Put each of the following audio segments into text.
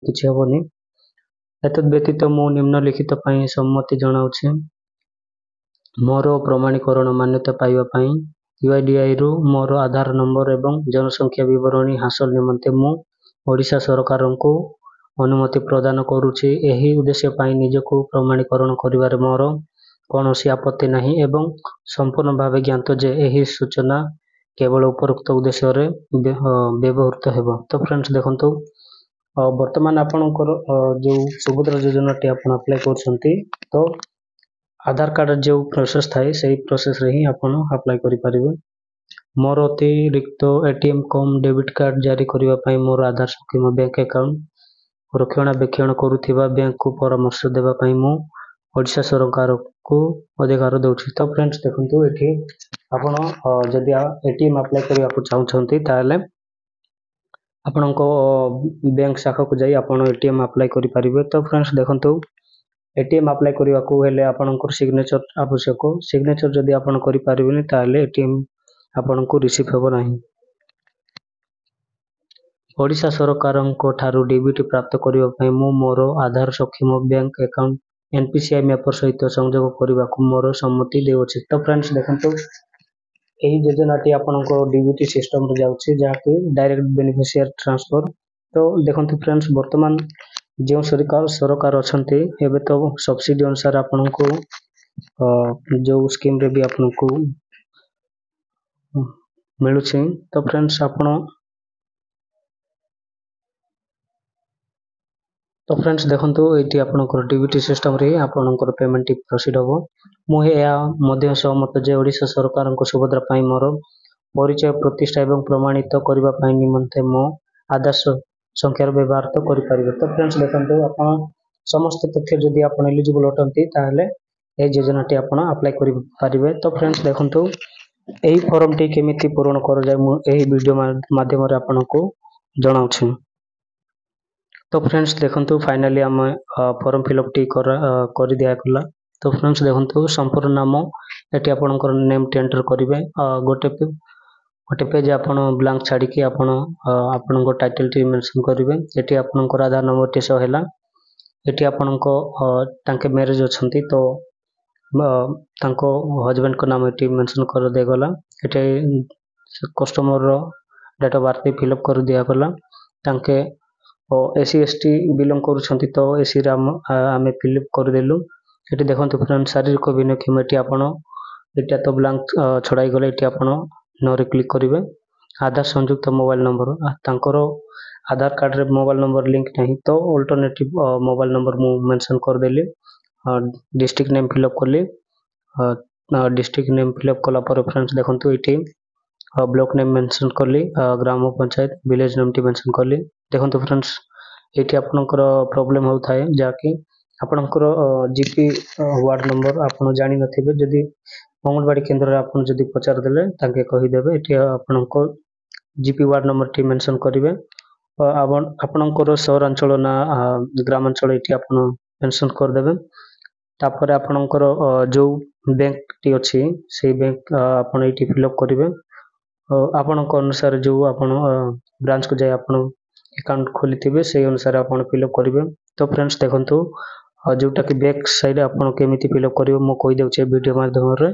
କିଛି ହେବନି। एतद् व्यतीत मु निम्नलिखित ପାଇଁ सम्मति जणाउछि। मोर प्रमाणीकरण मान्यता पाइबा ପାଇଁ यूआईडीआई रु मोर आधार नंबर एवं जनसंख्या विवरणी हासिल निमंते मु ओडिशा सरकार को अनुमति प्रदान करुछि। एही उद्देश्य ପାଇଁ निजको प्रमाणीकरण करिवारे मोर कौनसी आपत्ति नहीं एवं संपूर्ण भाव ज्ञात जे एही सूचना केवल उपरोक्त उद्देश्य रे व्यवहृत हेबो। तो फ्रेंड्स देखंतु वर्तमान आपनकर जो सुभद्रा योजना टी आपन अप्लाई करछंती तो आधार कार्ड जो प्रोसेस थाए सही प्रोसेस रे ही आपन अप्लाई करि परिबे। मोर अतिरिक्त एटीएम कम डेबिट कार्ड जारी करिवा ପାଇଁ मोर आधार सक्षम बैंक अकाउंट रक्षणाबेक्षण करुथिबा बैंक को परामर्श देवा ପାଇଁ मु ओडिशा सरकार को अधिकार दउछि। तो फ्रेंड्स देखंतु एठी आपण जदि एटीएम अप्लाई करिवा को चाहउछंती ताले आपनको बैंक शाखा को जाई आपण एटीएम अप्लाई करि परिबे। तो फ्रेंड्स देखंतु एटीएम अप्लाई करिवा को हेले आपनकर सिग्नेचर आवश्यक। सिग्नेचर जदि आपण करि परिबेनी ताले एटीएम आपनको रिसीव हेबो नाही। ओडिशा सरकार को ठारू डीबीटी प्राप्त करिवा ପାଇଁ मु मोर आधार सक्षम बैंक अकाउंट एनपीसीआई मैपर सहित संयोग करिवा को मोर सम्मति देउछि। तो फ्रेंड्स देखंतु एही योजनाटी आपनको डीबीटी सिस्टम रे जाउछि जाके डायरेक्ट बेनिफिशियरी ट्रांसफर। तो देखंतु फ्रेंड्स वर्तमान जो सरकार अछंती एबे तो सब्सिडी अनुसार आपनको जो स्कीम रे भी आपनको मिलुछि। तो फ्रेंड्स देखंतु एटी आपनकर डीबीटी सिस्टम रे आपनकर पेमेंट प्रोसीड होबो। मु या मध्य सहमत जे ओडिशा सरकार को सुभद्रा ପାଇଁ मोर परिचय प्रतिष्ठा एवं प्रमाणित करिवा ପାଇଁ निमंते मो आधार संख्यार व्यवहार तो करि परिबे। तो फ्रेंड्स देखंतु आपण समस्त तथ्य जदि आपण एलिजिबल होतंती ताले ए योजनाटी आपण अप्लाई करि परिबे। तो फ्रेंड्स देखंतु एही फॉर्म टी केमिति पूर्ण कर जाय मु एही वीडियो माध्यम रे आपनको जणाउछि। तो फ्रेंड्स देखंतु फाइनली हम फॉर्म फिलअप टी कर दिया कला। तो फ्रेंड्स देखंतु संपूर्ण नाम एटी आपनकर नेम टी एंटर करिवे। गोटे पेज आपण ब्लैंक छाड़ी कि आपण आपनको टाइटल टी मेंशन करिवे। एटी आपनकर आधार नंबर टी सो हैला। एटी आपनको तांके मैरिज अछंती तो तांको हस्बैंड को नाम एटी मेंशन कर दे गला। एटी कस्टमर रो डेट ऑफ बर्थ फिलअप कर दिया गला। तांके एसी एसटी बिलोंग करूछंती तो एसी रे आमे फिलअप कर देलु। एटी देखंतु फ्रेंड्स शारीरिक विनक्षम एटी आपण एटा तो ब्लैंक छडाई गले। एटी आपण नो रे क्लिक करिवे। आधार संयुक्त मोबाइल नंबर तांकर आधार कार्ड रे मोबाइल नंबर लिंक नहीं तो अल्टरनेटिव मोबाइल नंबर मु मेंशन कर देली। डिस्ट्रिक्ट नेम फिलअप करली। डिस्ट्रिक्ट नेम फिलअप कला पर फ्रेंड्स देखंतु एटी ब्लॉक नेम मेंशन करली। ग्राम पंचायत विलेज नेम टी मेंशन करली। देखंतु फ्रेंड्स एटी आपनकर प्रॉब्लम हो थाए जाके आपनकर जीपी वार्ड नंबर आपन जानि नथिबे। जदि अंगनवाड़ी केंद्र रे आपन जदि पचार देले ताके कहि देबे। एटी आपनकर GP ward number T mention करिवे। आपनकर सहरांचल ना ग्रामांचल एटी आपन मेंशन कर देबे। तापर आपनकर जो बैंक टी अछि से बैंक आपन एटी फिलअप करिवे। आपनक अनुसार जो आपन ब्रांच को जाय आपन अकाउंट खोली थिबे से अनुसार आपन फिलअप करिवे। तो फ्रेंड्स देखंतु जोटा कि बैक साइड आपन केमिति फिलअप करिवे मो कहि देउछे वीडियो माध्यम रे।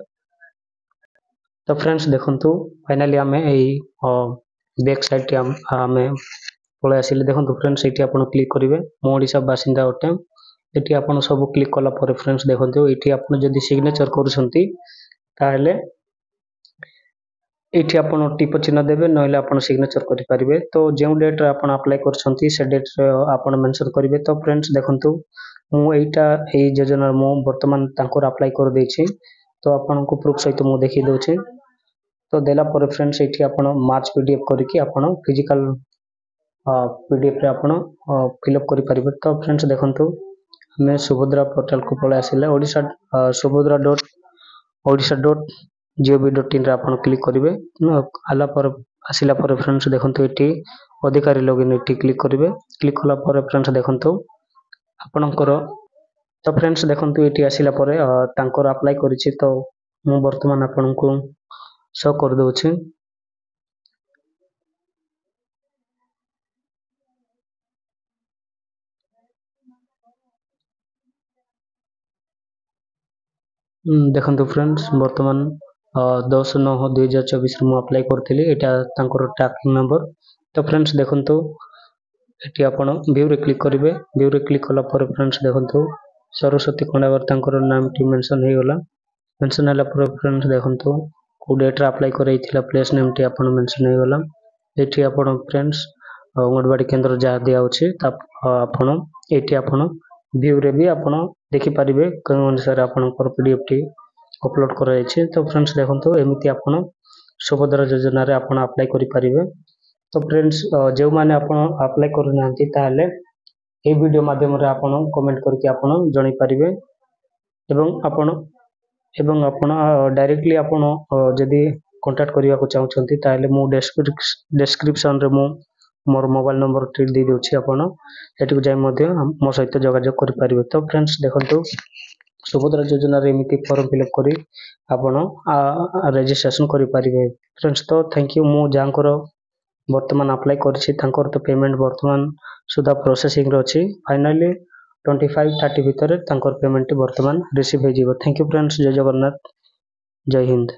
तो फ्रेंड्स देखंतु फाइनली हमें एही बैक साइड टी हमें पळे आसिले। देखंतु फ्रेंड्स एटी आपन क्लिक करिवे। मो ओडिशा बासिंदा अटे। एटी आपन सब क्लिक कला पर फ्रेंड्स देखंतु एटी आपन जदि सिग्नेचर करूछंती ताले एठी आपण टिप चिन्ह देबे नहले आपण सिग्नेचर करि परिबे। तो जेउ डेट रे आपण अप्लाई करछंती से डेट रे आपण मेंशन करिवे। तो फ्रेंड्स देखंतु मु एटा ए योजना मु वर्तमान तांकर अप्लाई कर देछि। तो आपण को प्रूफ सहित मु देखि दोछि। तो देला पर फ्रेंड्स एठी आपण मार्च पीडीएफ करिकि आपण फिजिकल पीडीएफ रे आपण फिलअप करि परिबे। तो फ्रेंड्स देखंतु हमें सुभद्रा पोर्टल को पळे आसिले। ओडिशा subhadra.odisha.gov.in रे आपण क्लिक करिवे। आला पर आसिला पर फ्रेंड्स देखंतु एठी अधिकारी लॉगिन एठी क्लिक करिवे। क्लिक कला पर फ्रेंड्स देखंतु आपनकर तो फ्रेंड्स देखंतु एठी आसिला पर तांकर अप्लाई करिछि। तो मु वर्तमान आपनको शो कर दोछि। ଦେଖନ୍ତୁ ଫ୍ରେଣ୍ଡସ୍ ବର୍ତ୍ତମାନ 10/9/2024 ମୁଁ ଆପ୍ଲାଏ କରିଥିଲି। ଏଇଟା ତାଙ୍କର ଟ୍ରାକିଂ ନମ୍ବର। ତ ଫ୍ରେଣ୍ଡସ୍ ଦେଖନ୍ତୁ ଏଠି ଆପଣ ଭିଉରେ କ୍ଲିକ୍ କରିବେ। ଭିଉରେ କ୍ଲିକ୍ କଲା ପରେ ଫ୍ରେଣ୍ଡସ୍ ଦେଖନ୍ତୁ ସରସ୍ୱତୀ ଖଣ୍ଡାବର ତାଙ୍କର ନାମଟି ମେନସନ୍ ହେଇଗଲା। ମେନସନ୍ ହେଲା ପରେ ଫ୍ରେଣ୍ଡସ୍ ଦେଖନ୍ତୁ କେଉଁ ଡେଟ୍ରେ ଆପ୍ଲାଏ କରାଯାଇଥିଲା ପ୍ଲେସ୍ ନେମ୍ଟି ଆପଣ ମେନସନ୍ ହେଇଗଲା। ଏଠି ଆପଣ ଫ୍ରେଣ୍ଡସ୍ ଅଙ୍ଗନବାଡ଼ି କେନ୍ଦ୍ର ଯାହା ଦିଆହେଉଛି ଆପଣ ଏଠି ଆପଣ ଭିଉରେ ବି ଆପଣ ଦେଖିପାରିବେ କେଉଁ ଅନୁସାରେ ଆପଣଙ୍କର ପିଡିଏଫ୍ଟି ଅପଲୋଡ଼ କରାଯାଇଛି। ତ ଫ୍ରେଣ୍ଡସ୍ ଦେଖନ୍ତୁ ଏମିତି ଆପଣ ସୁଭଦ୍ରା ଯୋଜନାରେ ଆପଣ ଆପ୍ଲାଏ କରିପାରିବେ। ତ ଫ୍ରେଣ୍ଡସ୍ ଯେଉଁମାନେ ଆପଣ ଆପ୍ଲାଏ କରୁନାହାନ୍ତି ତାହେଲେ ଏହି ଭିଡ଼ିଓ ମାଧ୍ୟମରେ ଆପଣ କମେଣ୍ଟ କରିକି ଆପଣ ଜଣାଇପାରିବେ ଏବଂ ଆପଣ ଡାଇରେକ୍ଟଲି ଆପଣ ଯଦି କଣ୍ଟାକ୍ଟ କରିବାକୁ ଚାହୁଁଛନ୍ତି ତାହେଲେ ମୁଁ ଡେସ୍କ୍ରିପସନ୍ରେ ମୁଁ ମୋର ମୋବାଇଲ ନମ୍ବରଟି ଦେଇଦେଉଛି। ଆପଣ ସେଠିକୁ ଯାଇ ମଧ୍ୟ ମୋ ସହିତ ଯୋଗାଯୋଗ କରିପାରିବେ। ତ ଫ୍ରେଣ୍ଡସ୍ ଦେଖନ୍ତୁ ସୁଭଦ୍ରା ଯୋଜନାରେ ଏମିତି ଫର୍ମ ଫିଲ୍ଅପ୍ କରି ଆପଣ ରେଜିଷ୍ଟ୍ରେସନ୍ କରିପାରିବେ। ଫ୍ରେଣ୍ଡସ୍ ତ ଥ୍ୟାଙ୍କ ୟୁ। ମୁଁ ଯାହାଙ୍କର ବର୍ତ୍ତମାନ ଆପ୍ଲାଏ କରିଛି ତାଙ୍କର ତ ପେମେଣ୍ଟ ବର୍ତ୍ତମାନ ସୁଦ୍ଧା ପ୍ରୋସେସିଂରେ ଅଛି। ଫାଇନାଲି 25-30 ଭିତରେ ତାଙ୍କର ପେମେଣ୍ଟଟି ବର୍ତ୍ତମାନ ରିସିଭ୍ ହେଇଯିବ। Thank you friends. ଜୟ ଜଗନ୍ନାଥ, ଜୟ ହିନ୍ଦ।